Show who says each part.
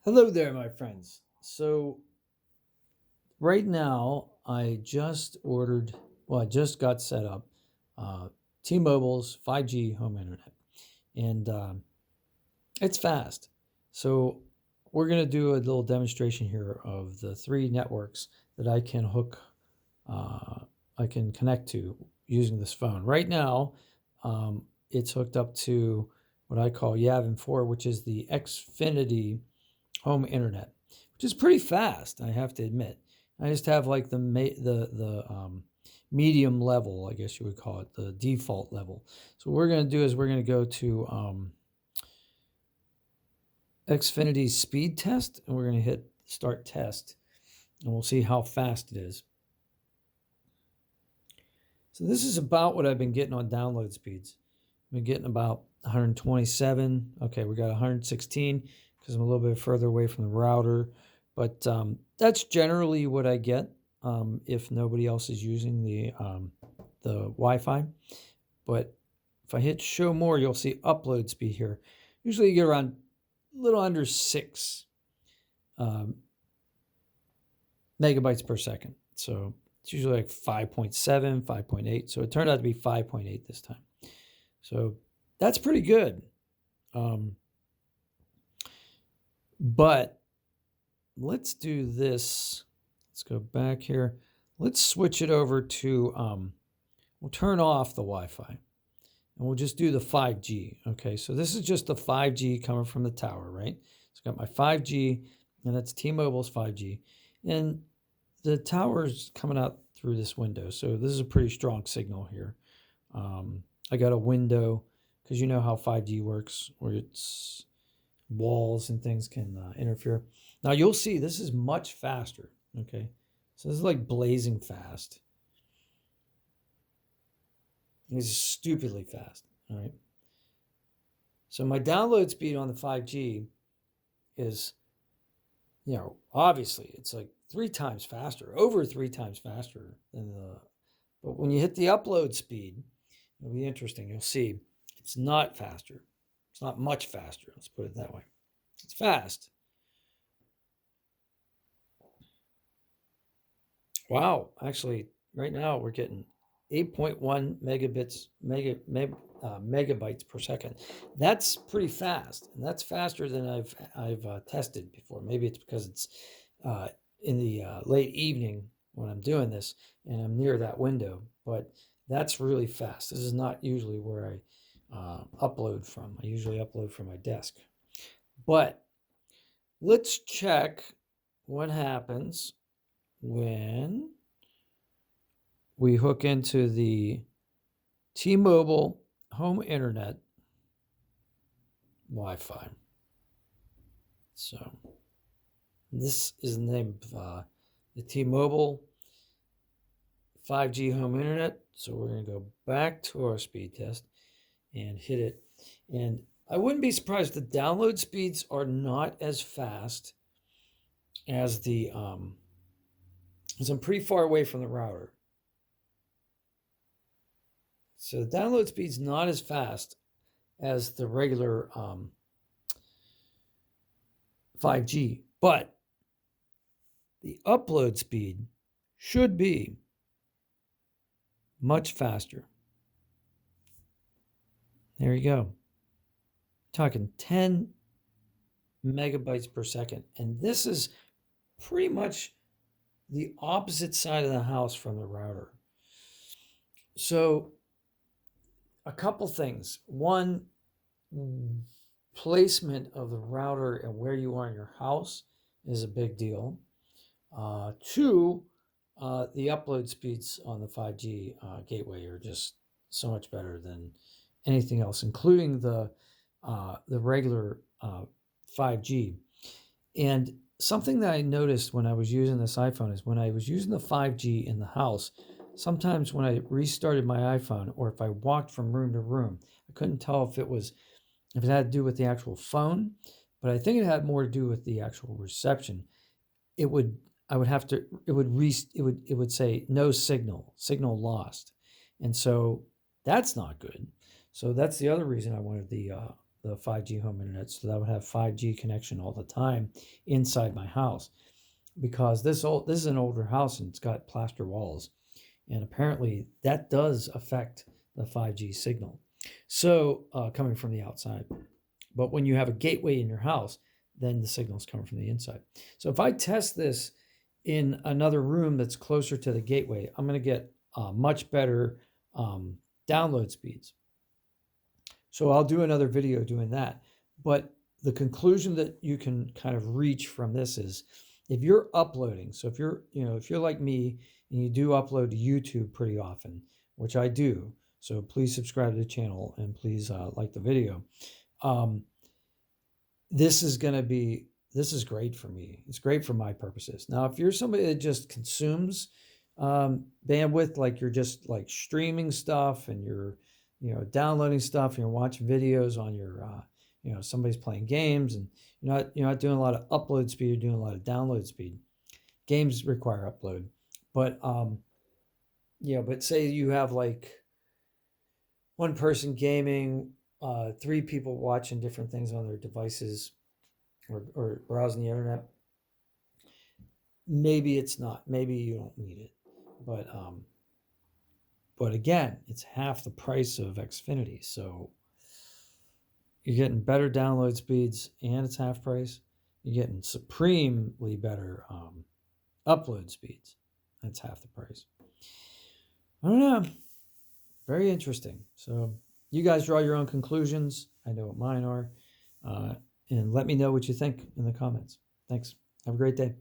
Speaker 1: Hello there, my friends. So, right now, I just I just got set up T-Mobile's 5G home internet, and it's fast. So, we're going to do a little demonstration here of the three networks that uh, I can connect to using this phone. Right now, it's hooked up to what I call Yavin 4, which is the Xfinity home internet, which is pretty fast, I have to admit. I just have like the medium level, I guess you would call it, the default level. So what we're going to do is we're going to go to Xfinity speed test, and we're going to hit start test, and we'll see how fast it is. So this is about what I've been getting on download speeds. I've been getting about 127. Okay, we got 116 because I'm a little bit further away from the router. But that's generally what I get if nobody else is using the Wi-Fi. But if I hit show more, you'll see upload speed here. Usually you get around a little under 6 megabytes per second. So it's usually like 5.7, 5.8. So it turned out to be 5.8 this time. So that's pretty good. But let's do this. Let's go back here. Let's switch it over to, we'll turn off the Wi-Fi and we'll just do the 5G. Okay, so this is just the 5G coming from the tower, right? So I've got my 5G, and that's T-Mobile's 5G. And the tower's coming out through this window. So this is a pretty strong signal here. I got a window because you know how 5G works, where it's walls and things can interfere. Now you'll see this is much faster. Okay, so this is like blazing fast. It's stupidly fast. All right. So my download speed on the 5G is, obviously it's like 3 times faster, over 3 times faster than the. But when you hit the upload speed, it'll be interesting. You'll see it's not faster. It's not much faster. Let's put it that way. It's fast. Wow. Actually, right now we're getting 8.1 megabytes per second. That's pretty fast, and that's faster than I've tested before. Maybe it's because it's in the late evening when I'm doing this, and I'm near that window. But that's really fast. This is not usually where I upload from. I usually upload from my desk. But let's check what happens when we hook into the T-Mobile home internet Wi-Fi. So this is the name of the T-Mobile 5G home internet. So we're going to go back to our speed test and hit it. And I wouldn't be surprised if the download speeds are not as fast as the, because I'm pretty far away from the router. So the download speed's not as fast as the regular 5G, but the upload speed should be much faster. There you go. Talking 10 megabytes per second. And this is pretty much the opposite side of the house from the router. So a couple things. One, placement of the router and where you are in your house is a big deal. Two, the upload speeds on the 5G gateway are just so much better than anything else, including the regular 5G. And something that I noticed when I was using this iPhone is when I was using the 5G in the house, sometimes when I restarted my iPhone or if I walked from room to room, I couldn't tell if it had to do with the actual phone, but I think it had more to do with the actual reception. It would say no signal lost. And so that's not good. So that's the other reason I wanted the the 5G home internet so that I would have 5G connection all the time inside my house. Because this is an older house and it's got plaster walls, and apparently that does affect the 5G signal. So coming from the outside, but when you have a gateway in your house, then the signal's coming from the inside. So if I test this in another room that's closer to the gateway, I'm going to get much better download speeds. So I'll do another video doing that. But the conclusion that you can kind of reach from this is, if you're uploading, so if you're like me and you do upload to YouTube pretty often, which I do, so please subscribe to the channel and please like the video. This is great for me. It's great for my purposes. Now, if you're somebody that just consumes bandwidth, like you're just like streaming stuff and you're downloading stuff and you're watching videos on your somebody's playing games and you're not doing a lot of upload speed, you're doing a lot of download speed. Games require upload, but but say you have like one person gaming, 3 people watching different things on their devices or browsing the internet. Maybe it's not. Maybe you don't need it. But again, it's half the price of Xfinity. So you're getting better download speeds and it's half price. You're getting supremely better upload speeds. That's half the price. I don't know. Very interesting. So you guys draw your own conclusions. I know what mine are. And let me know what you think in the comments. Thanks. Have a great day.